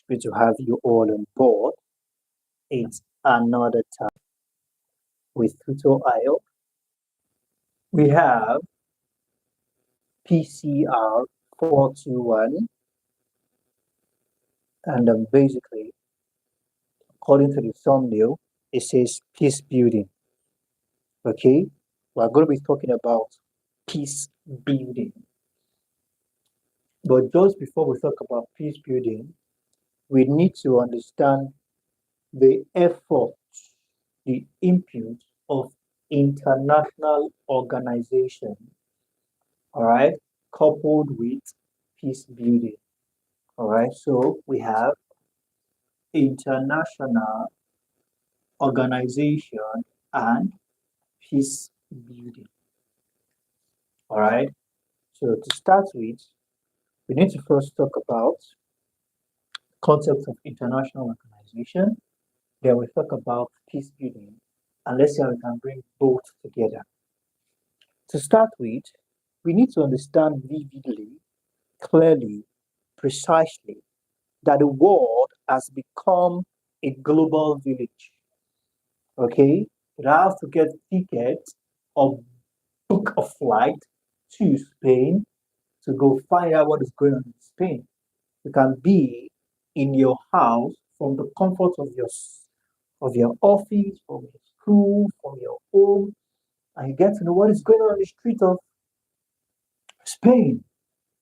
Good to have you all on board. It's another time with Tutor.io. We have PCR421, and basically, according to the thumbnail, it says peace building. Okay, we're going to be talking about peace building. But just before we talk about peace building, we need to understand the effort, the input of international organization, all right, coupled with peace building. All right, so we have international organization and peace building. All right, so to start with, we need to first talk about concepts of international organization. Then we talk about peace building, and let's see how we can bring both together. To start with, we need to understand vividly, clearly, precisely that the world has become a global village. Okay, you have to get tickets or book a flight to Spain to go find out what is going on in Spain. You can be in your house from the comfort of your office, from your school, from your home, and you get to know what is going on the street of Spain.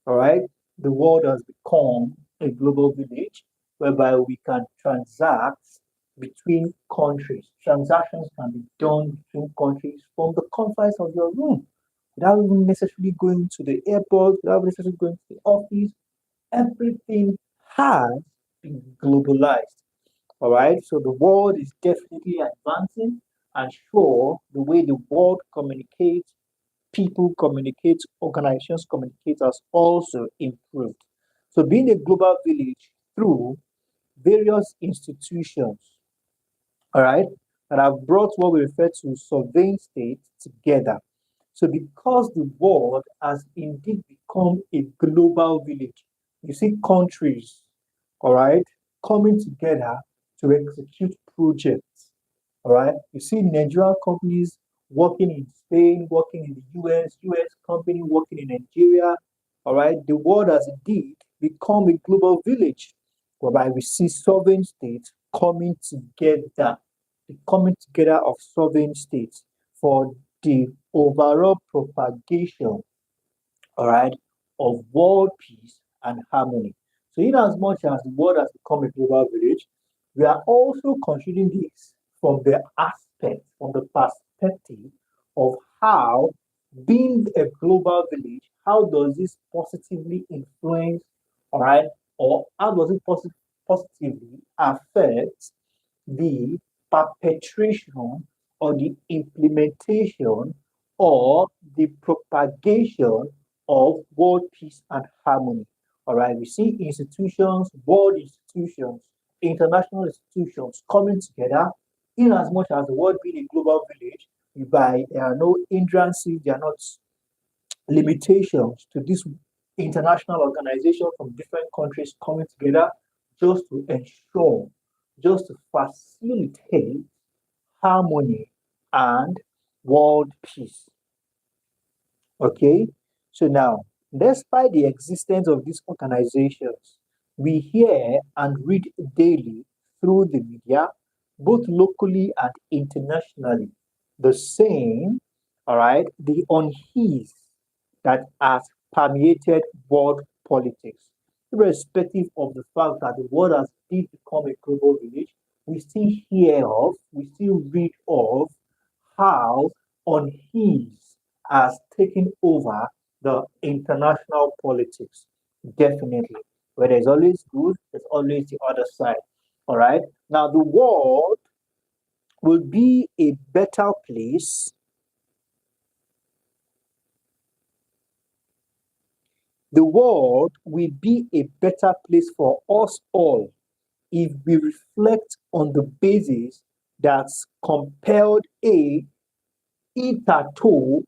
All right, the world has become a global village whereby we can transact between countries. Transactions can be done between countries from the confines of your room without even necessarily going to the airport, without necessarily going to the office. Everything has been globalized. All right, so the world is definitely advancing, and sure, the way the world communicates, people communicate, organizations communicate has also improved. So, being a global village through various institutions, all right, that have brought what we refer to sovereign states together. So, because the world has indeed become a global village, you see countries, all right, coming together to execute projects. All right, you see Nigerian companies working in Spain, working in the US company working in Nigeria. All right, the world has indeed become a global village whereby we see sovereign states the coming together of sovereign states for the overall propagation, all right, of world peace and harmony. So, in as much as the world has become a global village, we are also considering this from the perspective of how being a global village, how does this positively influence, all right, or how does it positively affect the perpetration or the implementation or the propagation of world peace and harmony. All right, we see institutions, world institutions, international institutions coming together in as much as the world being a global village, whereby there are no hindrances, there are not limitations to this international organization from different countries coming together just to ensure, just to facilitate harmony and world peace. Okay, so now, despite the existence of these organizations, we hear and read daily through the media, both locally and internationally, the same, all right, the unease that has permeated world politics, irrespective of the fact that the world has indeed become a global village. We still hear of, we still read of how unease has taken over the international politics. Definitely. Where there's always good, there's always the other side. All right. Now, the world will be a better place. The world will be a better place for us all if we reflect on the basis that's compelled a hitherto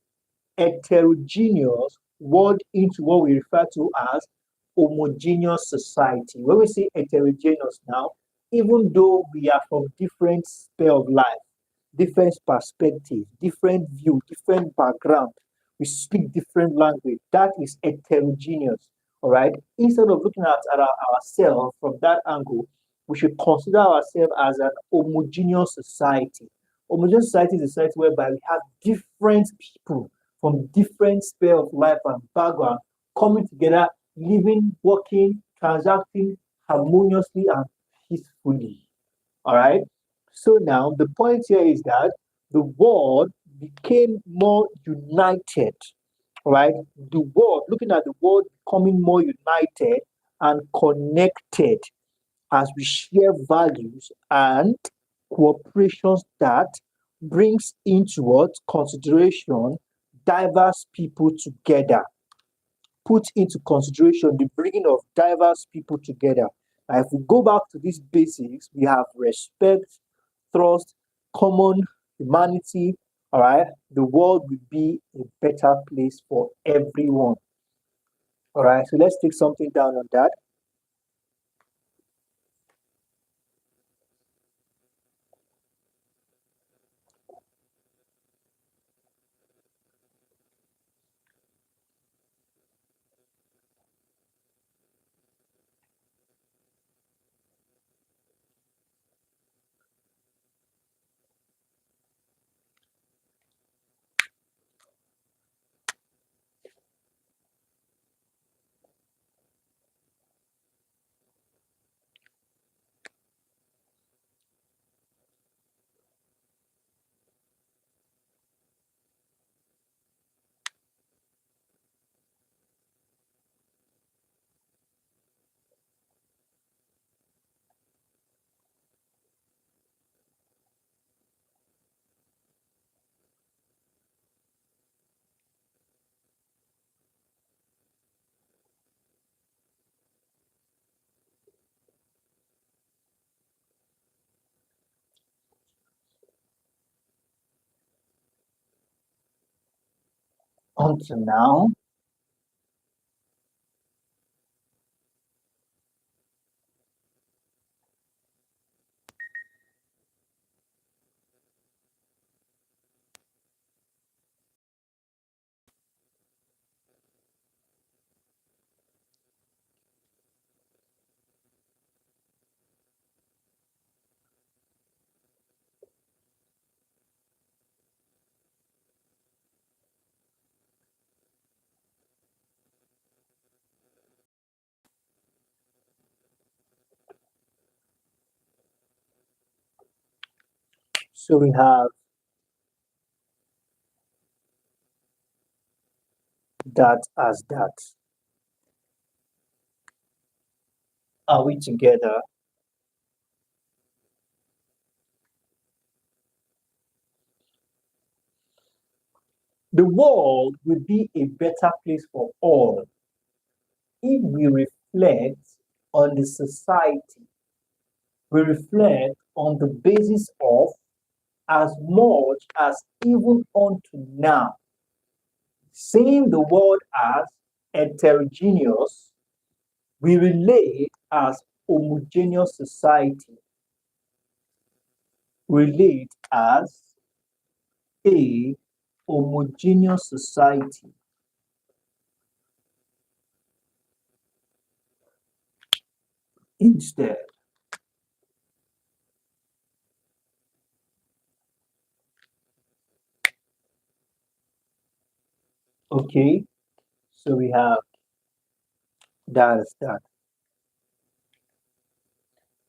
heterogeneous world into what we refer to as homogeneous society. When we say heterogeneous now, even though we are from different sphere of life, different perspective, different view, different background, we speak different language, that is heterogeneous. All right. Instead of looking at ourselves from that angle, we should consider ourselves as an homogeneous society. Homogeneous society is a society whereby we have different people from different sphere of life and background coming together, living, working, transacting harmoniously and peacefully. All right. So now the point here is that the world became more united. All right. The world, looking at the world becoming more united and connected as we share values and cooperations that brings into what consideration diverse people together, put into consideration the bringing of diverse people together. Now, if we go back to these basics, we have respect, trust, common humanity. All right, the world will be a better place for everyone. All right, so let's take something down on that. Until now, so we have that as that. Are we together? The world will be a better place for all if we reflect on the society, we reflect on the basis of as much as even unto now, seeing the world as heterogeneous, we relate as homogeneous society, relate as a homogeneous society instead. Okay, so we have that as that.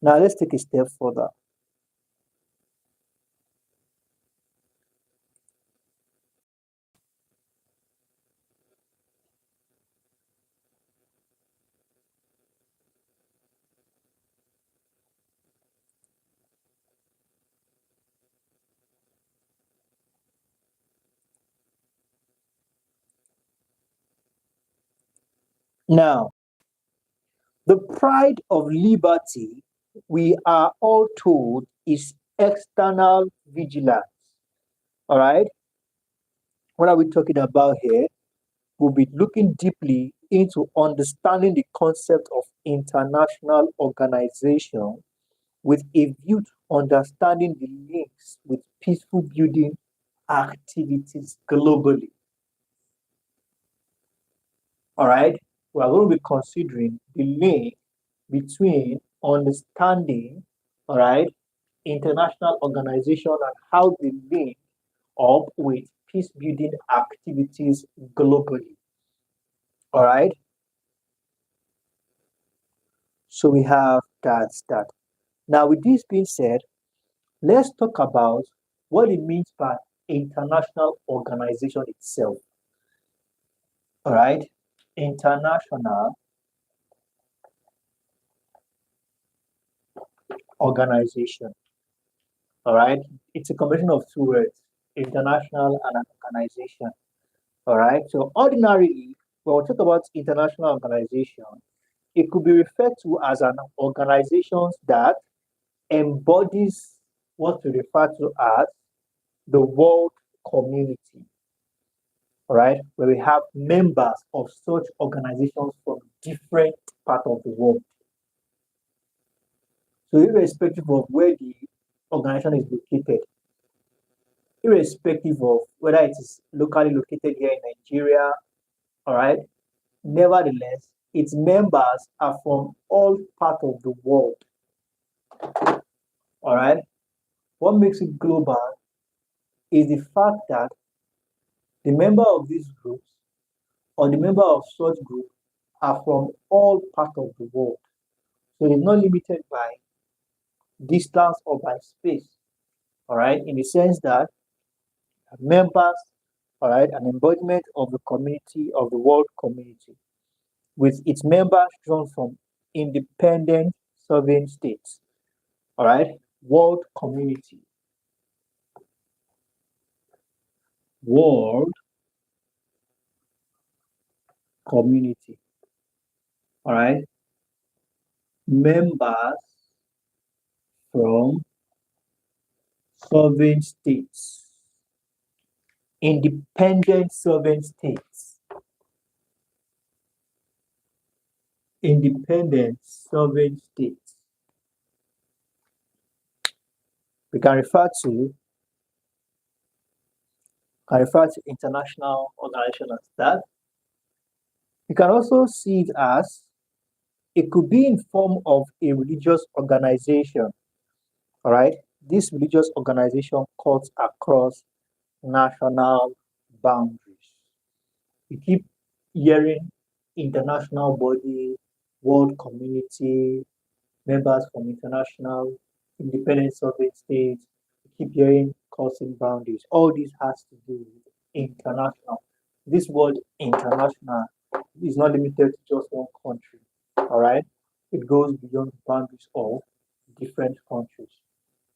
Now let's take a step further. Now, the pride of liberty, we are all told, is external vigilance. All right. What are we talking about here? We'll be looking deeply into understanding the concept of international organization with a view to understanding the links with peaceful building activities globally. All right, we are going to be considering the link between understanding, all right, international organization and how they link up with peace building activities globally. All right, so we have that. Now, with this being said, let's talk about what it means by international organization itself. All right, international organization. All right, it's a combination of two words, international and an organization. All right, so ordinarily, when we talk about international organization, it could be referred to as an organization that embodies what we refer to as the world community. All right, where we have members of such organizations from different parts of the world. So, irrespective of where the organization is located, irrespective of whether it is locally located here in Nigeria, all right, nevertheless, its members are from all parts of the world. All right, what makes it global is the fact that the member of these groups or the member of such group are from all parts of the world. So it's not limited by distance or by space. All right, in the sense that members, all right, an embodiment of the community of the world community, with its members drawn from independent sovereign states. All right, world community, world community. All right, members from sovereign states, independent sovereign states, independent sovereign states. We can refer to international organization as that. You can also see it as it could be in form of a religious organization. All right, this religious organization cuts across national boundaries. You keep hearing international body, world community, members from international, independent sovereign states. You keep hearing crossing boundaries. All this has to do with international. This word international is not limited to just one country. All right, it goes beyond the boundaries of different countries.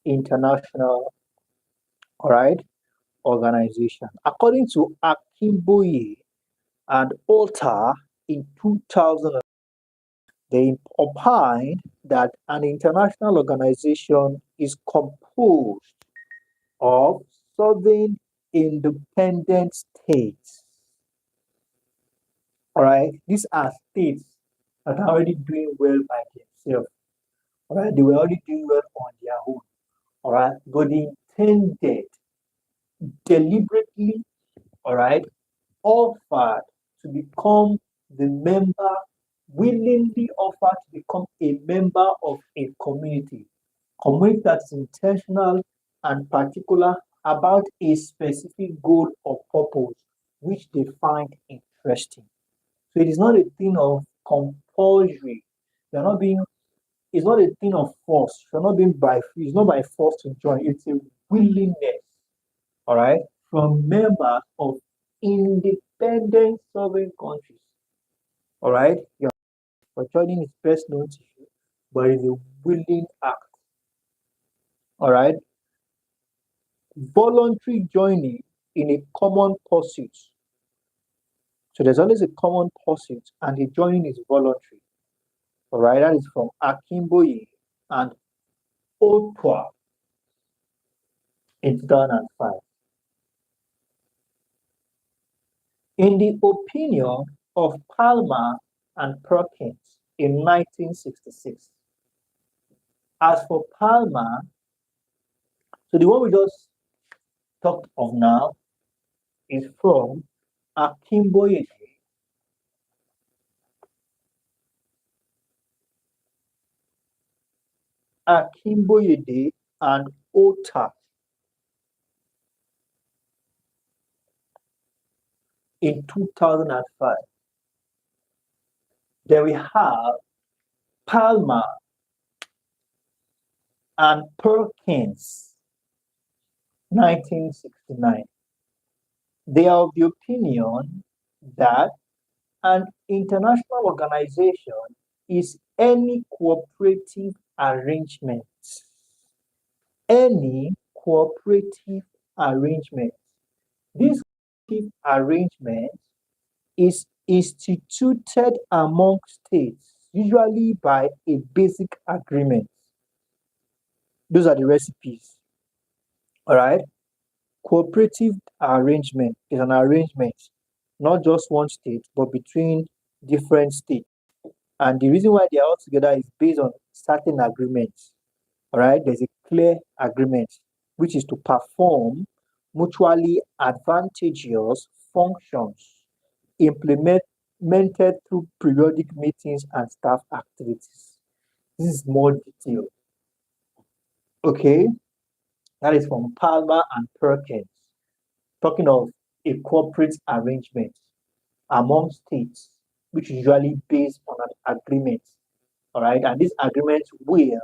International, all right, organization. According to Akimboye and Alter in 2000, they opined that an international organization is composed of sovereign independent states. All right, these are states that are already doing well by themselves. All right, they were already doing well on their own. All right, but they intended deliberately, all right, offered to become the member, willingly offered to become a member of a community that's intentional and particular about a specific goal or purpose which they find interesting. So it is not a thing of compulsory. You're not being, it's not a thing of force. You're not being by, it's not by force to join. It's a willingness, all right, from members of independent sovereign countries. All right, your joining is best known to you, but it's a willing act. All right, voluntary joining in a common pursuit. So there's always a common pursuit, and the joining is voluntary. All right, that is from Akimboye and Otwa in 2005. In the opinion of Palmer and Perkins in 1966. As for Palmer, so the one we just talked of now is from Akimboyede and Ota in 2005. Then we have Palmer and Perkins, 1969. They are of the opinion that an international organization is any cooperative arrangement. Any cooperative arrangement. This cooperative arrangement is instituted among states, usually by a basic agreement. Those are the recipes. All right. Cooperative arrangement is an arrangement, not just one state, but between different states. And the reason why they are all together is based on certain agreements. All right. There's a clear agreement, which is to perform mutually advantageous functions implemented through periodic meetings and staff activities. This is more detailed. Okay, that is from Palmer and Perkins, talking of a corporate arrangement among states, which is usually based on an agreement. All right, and this agreement will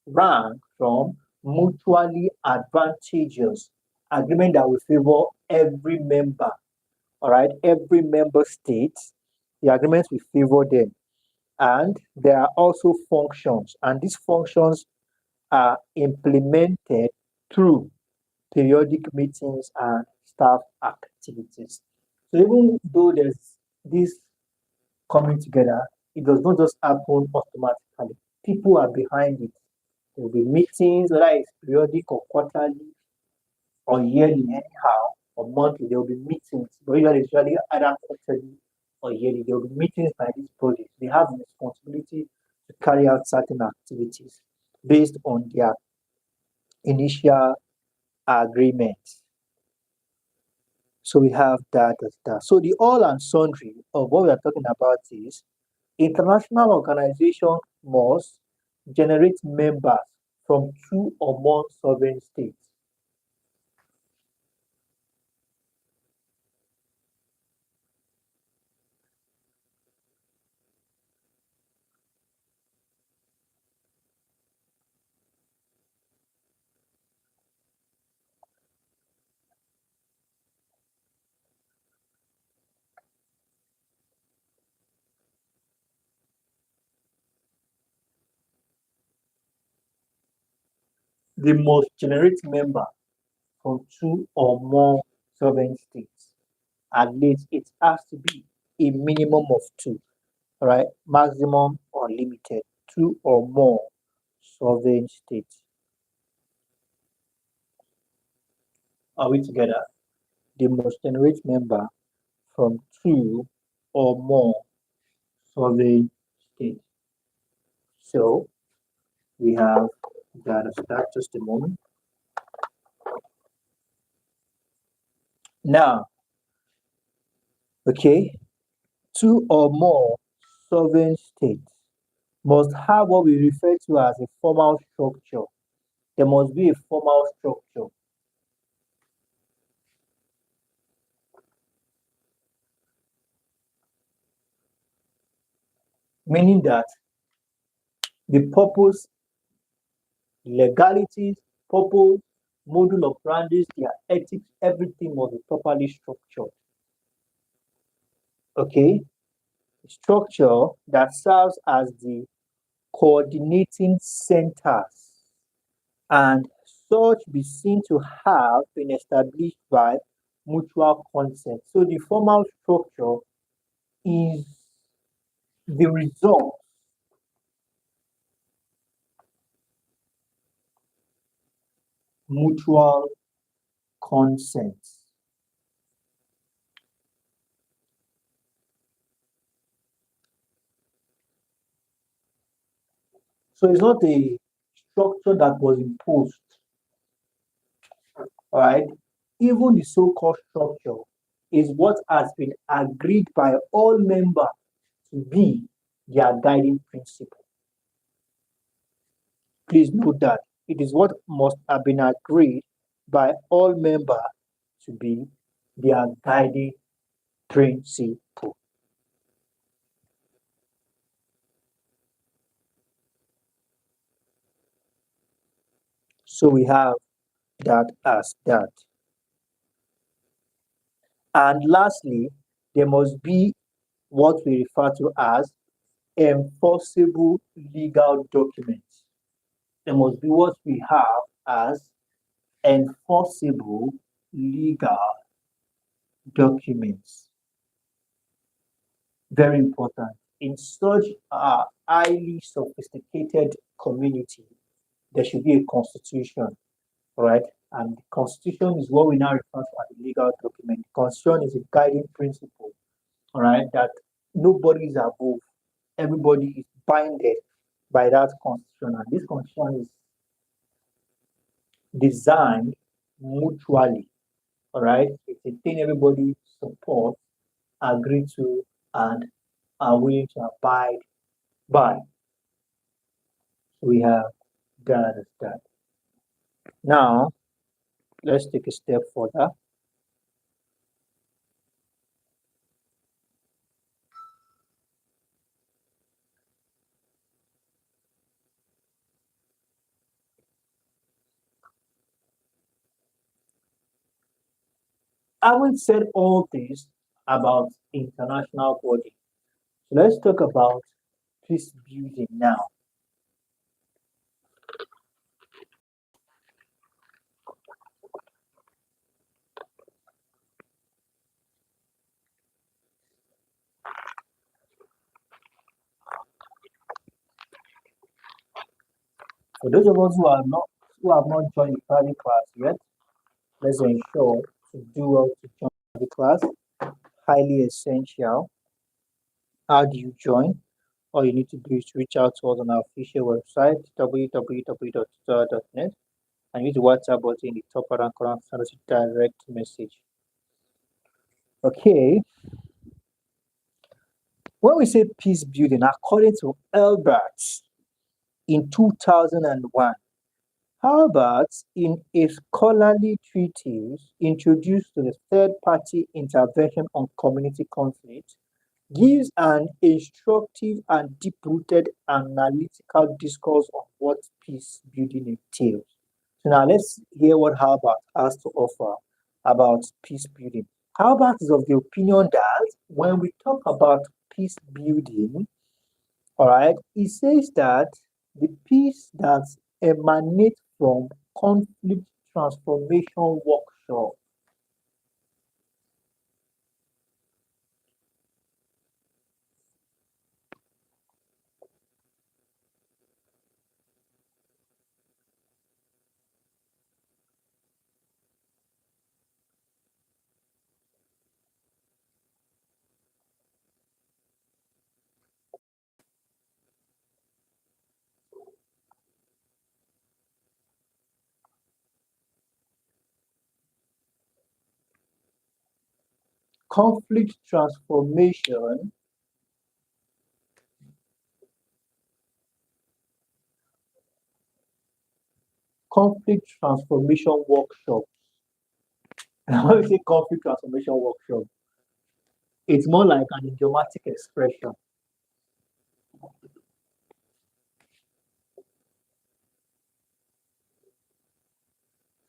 rank from mutually advantageous agreement that will favor every member. All right, every member state, the agreements will favor them. And there are also functions, and these functions are implemented through periodic meetings and staff activities. So even though there's this coming together, it does not just happen automatically. People are behind it. There will be meetings, whether it's periodic or quarterly or yearly, anyhow, or monthly. There will be meetings, but usually either quarterly or yearly. There will be meetings by these bodies. They have the responsibility to carry out certain activities based on their initial agreements. So we have that. So the all and sundry of what we are talking about is international organization must generate members from two or more sovereign states. They must generate members from two or more sovereign states. At least it has to be a minimum of two, right? Maximum or limited, two or more sovereign states. Are we together? They must generate member from two or more sovereign states. So we have that. Start just a moment. Now, okay, two or more sovereign states must have what we refer to as a formal structure. There must be a formal structure. Meaning that the purpose, legalities, purpose, model operandi, their ethics, everything must be properly structured. Okay, structure that serves as the coordinating centers and such be seen to have been established by mutual consent. So the formal structure is the result mutual consent. So it's not a structure that was imposed. All right. Even the so-called structure is what has been agreed by all members to be their guiding principle. Please note that it is what must have been agreed by all members to be their guiding principle. So we have that as that. And lastly, there must be what we refer to as enforceable legal documents. There must be what we have as enforceable legal documents. Very important. In such a highly sophisticated community, there should be a constitution, right? And the constitution is what we now refer to as a legal document. The constitution is a guiding principle, all right, that nobody is above, everybody is binded by that constitution. And this constitution is designed mutually, all right? It's a thing everybody supports, agree to, and are willing to abide by. We have that as that. Now, let's take a step further. I haven't said all this about international body. So let's talk about peace building now. For those of us who have not joined the private class yet, let's ensure to do well to join the class. Highly essential. How do you join? All you need to do is reach out to us on our official website www.tutorial.net and use the WhatsApp button in the top right corner to send us a direct message. Okay, when we say peace building, according to Albert in 2001, Albert, in a scholarly treatise introduced to the third party intervention on community conflict, gives an instructive and deep rooted analytical discourse on what peace building entails. So, now let's hear what Albert has to offer about peace building. Albert is of the opinion that when we talk about peace building, all right, he says that the peace that emanates from conflict transformation workshop. Conflict transformation conflict transformation workshop. And when we say conflict transformation workshop, it's more like an idiomatic expression.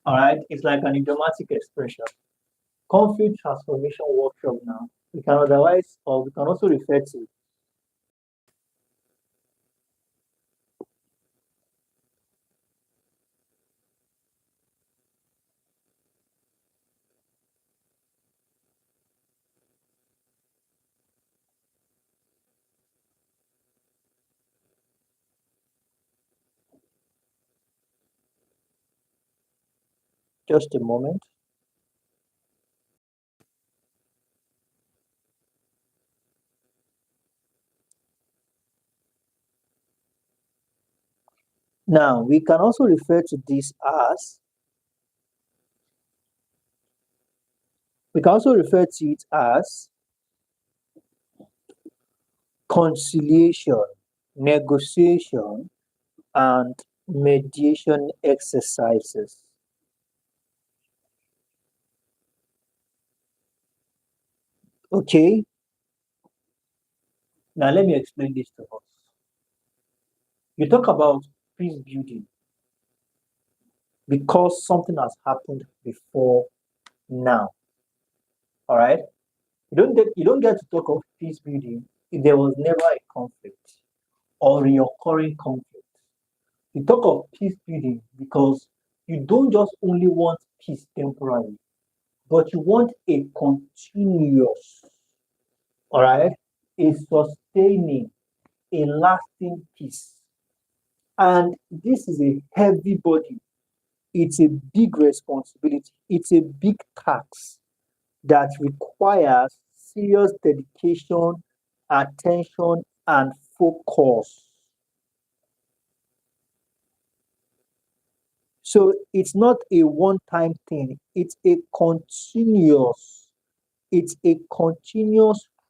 All right, it's like an idiomatic expression. Conflict transformation workshop now. We can otherwise, or we can also refer to just a moment. Now, we can also refer to this as, we can also refer to it as conciliation, negotiation, and mediation exercises. Okay, now let me explain this to us. You talk about peace building because something has happened before now. All right, you don't get to talk of peace building if there was never a conflict or reoccurring conflict. You talk of peace building because you don't just only want peace temporarily, but you want a continuous, all right, a sustaining, a lasting peace. And this is a heavy body. It's a big responsibility. It's a big task that requires serious dedication, attention, and focus. So it's not a one-time thing. It's a continuous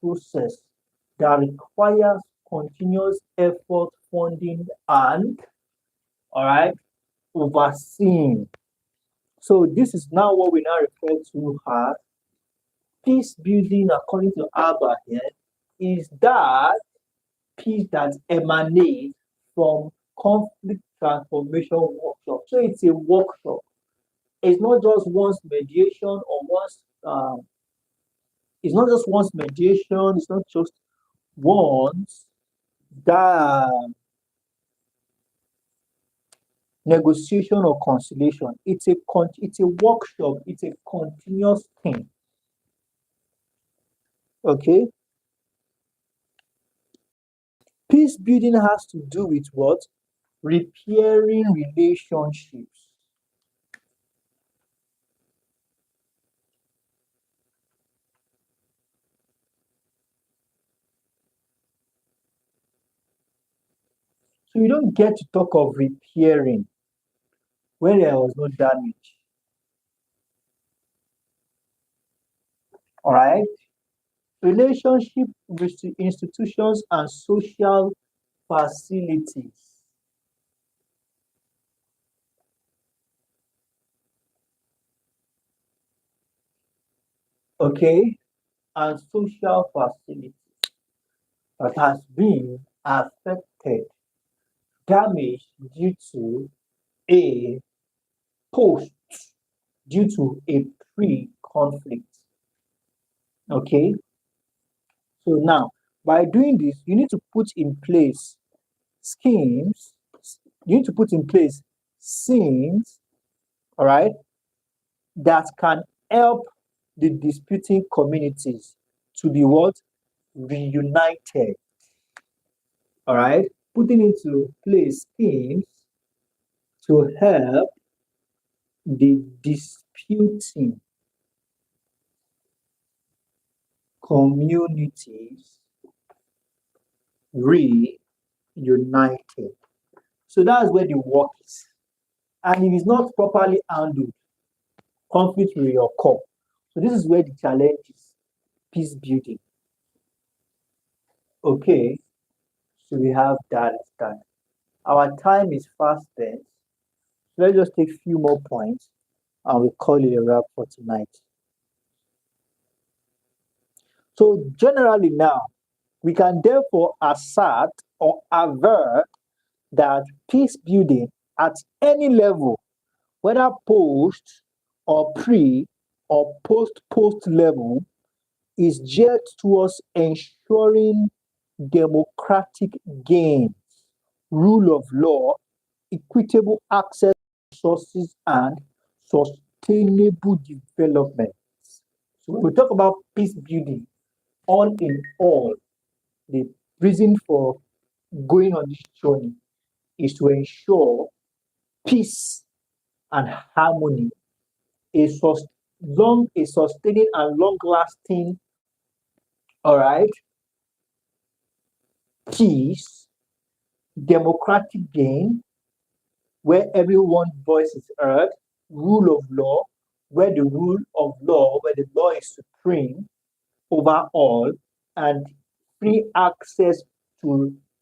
process that requires continuous effort, funding, and all right, overseeing. So this is now what we now refer to as peace building, according to Alba here, is that peace that emanates from conflict transformation workshop. So it's a workshop. It's not just once mediation or once it's not just once mediation, it's not just once that negotiation or conciliation. It's a workshop, it's a continuous thing. Okay. Peace building has to do with what? Repairing relationships. So you don't get to talk of repairing when there was no damage. All right. Relationship with the institutions and social facilities. Okay. And social facilities that has been affected, damaged due to a post, due to a pre-conflict. Okay. So now, by doing this, you need to put in place schemes, you need to put in place scenes, all right, that can help the disputing communities to be what? Reunited. All right, putting into place schemes to help the disputing communities reunited. So that's where the work is. And if it's not properly handled, conflict will occur. So this is where the challenge is, peace building. Okay, so we have that done. Our time is fast spent. Let's just take a few more points and we call it a wrap for tonight. So generally now, we can therefore assert or aver that peace building at any level, whether post or pre or post level, is geared towards ensuring democratic gains, rule of law, equitable access to resources, and sustainable development. So when we talk about peace building, all in all, the reason for going on this journey is to ensure peace and harmony, a sustaining and long-lasting, all right, peace, democratic gain, where everyone's voice is heard, rule of law, where the law is supreme over all, and free access to